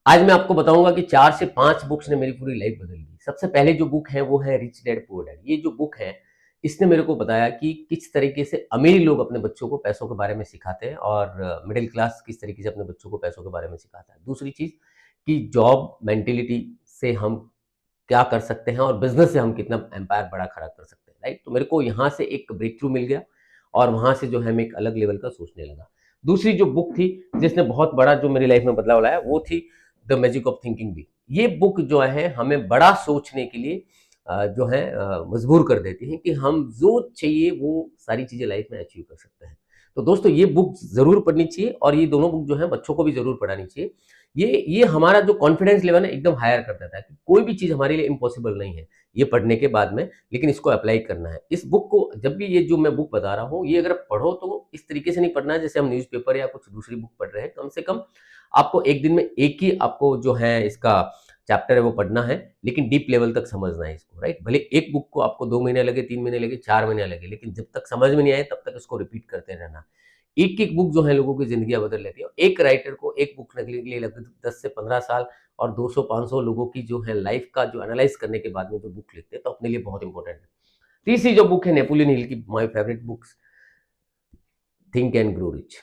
आज मैं आपको बताऊंगा कि 4 से 5 बुक्स ने मेरी पूरी लाइफ बदल दी। सबसे पहले जो बुक है वो है रिच डैड पुअर डैड। ये जो बुक है इसने मेरे को बताया कि किस तरीके से अमीर लोग अपने बच्चों को पैसों के बारे में सिखाते हैं और मिडिल क्लास किस तरीके से अपने बच्चों को पैसों के बारे में सिखाता है। दूसरी चीज कि जॉब मेंटेलिटी से हम क्या कर सकते हैं और बिजनेस से हम कितना एम्पायर बड़ा खड़ा कर सकते हैं, राइट। तो मेरे को यहाँ से एक ब्रेक थ्रू मिल गया और वहां से जो है मैं एक अलग लेवल का सोचने लगा। दूसरी जो बुक थी जिसने बहुत बड़ा जो मेरी लाइफ में बदलाव लाया वो थी the magic of thinking big. ये बुक जो है हमें बड़ा सोचने के लिए जो है मजबूर कर देती है कि हम जो चाहिए वो सारी चीजें लाइफ में अचीव कर सकते हैं। तो दोस्तों ये बुक जरूर पढ़नी चाहिए और ये दोनों बुक जो है बच्चों को भी जरूर पढ़ानी चाहिए। ये हमारा जो कॉन्फिडेंस लेवल है एकदम हायर कर देता है कि कोई भी चीज हमारे लिए इम्पॉसिबल नहीं है ये पढ़ने के बाद में, लेकिन इसको अप्लाई करना है। इस बुक को जब भी ये जो मैं बुक बता रहा हूँ ये अगर पढ़ो तो इस तरीके से नहीं पढ़ना है जैसे हम न्यूज़पेपर या कुछ दूसरी बुक पढ़ रहे हैं। कम से कम आपको एक दिन में एक ही आपको जो है इसका चैप्टर है वो पढ़ना है, लेकिन डीप लेवल तक समझना है इसको, राइट। भले एक बुक को आपको 2 महीने लगे, 3 महीने लगे, 4 महीने लगे, लेकिन जब तक समझ में नहीं आए तब तक इसको रिपीट करते रहना। एक एक बुक जो है लोगों की जिंदगियां बदल लेती है। एक राइटर को एक बुक लिखने के लिए लगभग 10 से 15 साल और 200-500 लोगों की जो है लाइफ का जो एनालाइज करने के बाद में जो बुक लिखते हैं तो अपने लिए बहुत इंपॉर्टेंट है। तीसरी जो बुक है नेपोलियन हिल की, my favourite books, think and grow rich.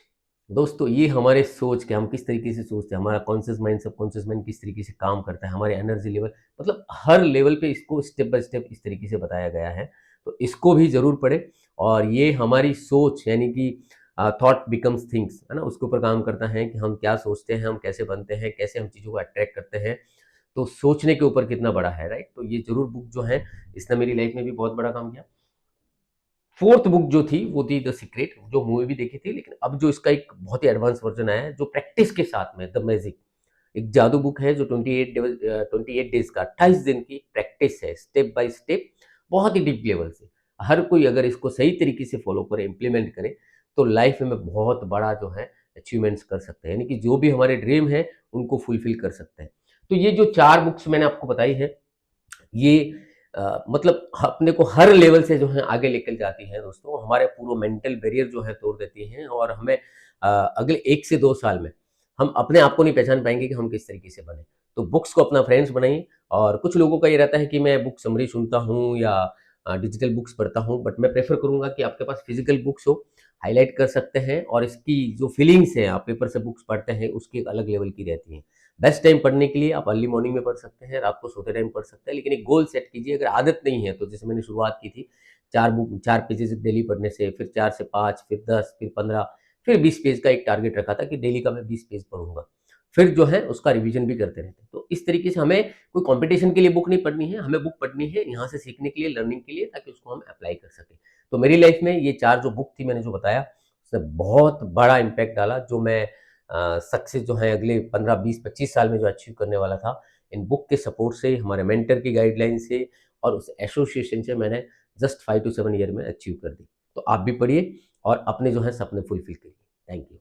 दोस्तों ये हमारे सोच के हम किस तरीके से सोचते हैं, हमारा कॉन्शियस माइंड सबकॉन्शियस माइंड किस तरीके से काम करता है, हमारे एनर्जी लेवल, मतलब हर लेवल पे इसको स्टेप बाय स्टेप इस तरीके से बताया गया है। तो इसको भी जरूर पढ़े और ये हमारी सोच यानी कि थॉट बिकम्स थिंग्स है ना, उसके ऊपर काम करता है कि हम क्या सोचते हैं, हम कैसे बनते हैं, कैसे हम चीज़ों को अट्रैक्ट करते हैं। तो सोचने के ऊपर कितना बड़ा है, राइट। तो ये जरूर बुक जो है इसने मेरी लाइफ में भी बहुत बड़ा काम किया। फोर्थ बुक जो थी वो थी द सीक्रेट, जो मूवी भी देखी थी, लेकिन अब जो इसका एक बहुत ही एडवांस वर्जन आया है जो प्रैक्टिस के साथ में, द मैजिक, एक जादू बुक है जो 28 डेज का 28 दिन की प्रैक्टिस है, स्टेप बाय स्टेप, बहुत ही डीप लेवल से। हर कोई अगर इसको सही तरीके से फॉलो करे, इम्प्लीमेंट करे, तो लाइफ में बहुत बड़ा जो है अचीवमेंट्स कर सकते हैं, यानी कि जो भी हमारे ड्रीम है उनको फुलफिल कर सकते हैं। तो ये जो 4 बुक्स मैंने आपको बताई है ये मतलब अपने को हर लेवल से जो है आगे लेकर जाती है दोस्तों, हमारे पूरा मेंटल बैरियर जो है तोड़ देती हैं और हमें अगले 1 से 2 साल में हम अपने आप को नहीं पहचान पाएंगे कि हम किस तरीके से बने। तो बुक्स को अपना फ्रेंड्स बनाइए। और कुछ लोगों का ये रहता है कि मैं बुक समरी सुनता हूँ या डिजिटल बुक्स पढ़ता हूँ, बट मैं प्रेफर करूंगा कि आपके पास फिजिकल बुक्स हो, हाईलाइट कर सकते हैं और इसकी जो फीलिंग्स है आप पेपर से बुक्स पढ़ते हैं उसकी एक अलग लेवल की रहती है। बेस्ट टाइम पढ़ने के लिए आप अर्ली मॉर्निंग में पढ़ सकते हैं, रात को सोते टाइम पढ़ सकते हैं, लेकिन एक गोल सेट कीजिए। अगर आदत नहीं है तो जैसे मैंने शुरुआत की थी 4 पेजेस डेली पढ़ने से, फिर 4 से 5, फिर 10, फिर 15, फिर 20 पेज का एक टारगेट रखा था कि डेली का मैं 20 पेज पढ़ूंगा। फिर जो है उसका रिवीजन भी करते रहते हैं। तो इस तरीके से हमें कोई कंपटीशन के लिए बुक नहीं पढ़नी है, हमें बुक पढ़नी है यहाँ से सीखने के लिए, लर्निंग के लिए, ताकि उसको हम अप्लाई कर सकें। तो मेरी लाइफ में ये 4 जो बुक थी मैंने जो बताया उसने बहुत बड़ा इम्पैक्ट डाला, जो मैं सक्सेस जो है अगले 15, 20, 25 साल में जो अचीव करने वाला था, इन बुक के सपोर्ट से, हमारे मेंटर की गाइडलाइन से और उस एसोसिएशन से मैंने जस्ट 5 to 7 ईयर में अचीव कर दी। तो आप भी पढ़िए और अपने जो है सपने फुलफिल करिए। Thank you.